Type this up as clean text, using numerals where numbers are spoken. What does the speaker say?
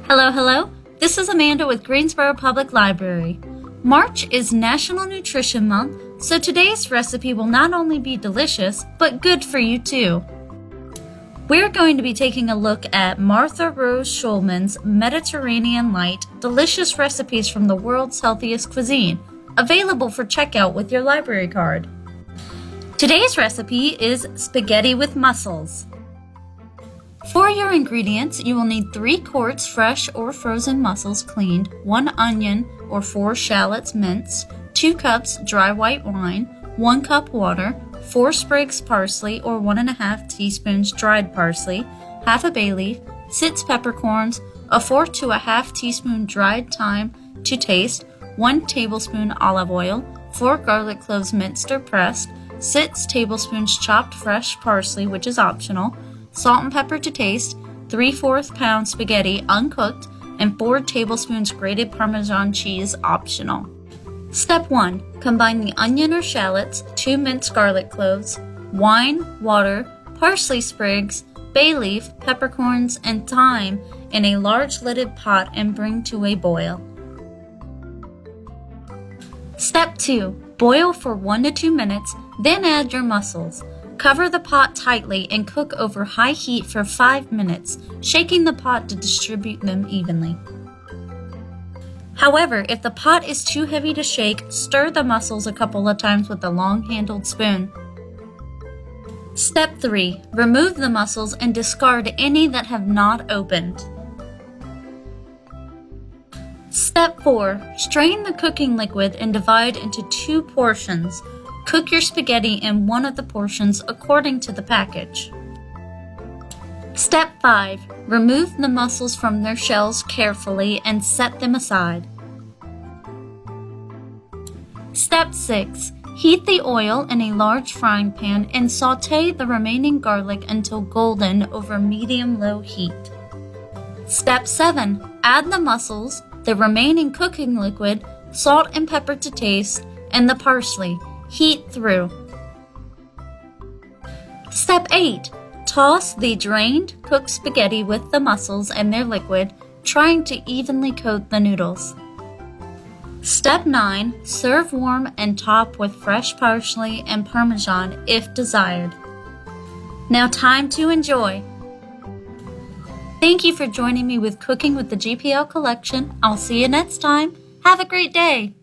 Hello, hello. This is Amanda with Greensboro Public Library. March is National Nutrition Month, so today's recipe will not only be delicious, but good for you too. We're going to be taking a look at Martha Rose Shulman's Mediterranean Light Delicious Recipes from the World's Healthiest Cuisine, available for checkout with your library card. Today's recipe is spaghetti with mussels. For your ingredients, you will need 3 quarts fresh or frozen mussels cleaned, 1 onion or 4 shallots minced, 2 cups dry white wine, 1 cup water, 4 sprigs parsley or 1½ teaspoons dried parsley, half a bay leaf, 6 peppercorns, a 4 to a half teaspoon dried thyme to taste, 1 tablespoon olive oil, 4 garlic cloves minced or pressed, 6 tablespoons chopped fresh parsley, which is optional, salt and pepper to taste, 3/4 pound spaghetti uncooked, and 4 tablespoons grated Parmesan cheese optional. Step 1. Combine the onion or shallots, 2 minced garlic cloves, wine, water, parsley sprigs, bay leaf, peppercorns, and thyme in a large lidded pot and bring to a boil. Step 2. Boil for 1 to 2 minutes, then add your mussels. Cover the pot tightly and cook over high heat for 5 minutes, shaking the pot to distribute them evenly. However, if the pot is too heavy to shake, stir the mussels a couple of times with a long-handled spoon. Step 3. Remove the mussels and discard any that have not opened. Step 4. Strain the cooking liquid and divide into 2 portions. Cook your spaghetti in one of the portions according to the package. Step 5. Remove the mussels from their shells carefully and set them aside. Step 6. Heat the oil in a large frying pan and sauté the remaining garlic until golden over medium-low heat. Step 7. Add the mussels, the remaining cooking liquid, salt and pepper to taste, and the parsley. Heat through. Step 8. Toss the drained cooked spaghetti with the mussels and their liquid, trying to evenly coat the noodles. Step 9. Serve warm and top with fresh parsley and Parmesan if desired. Now time to enjoy. Thank you for joining me with Cooking with the GPL Collection. I'll see you next time. Have a great day.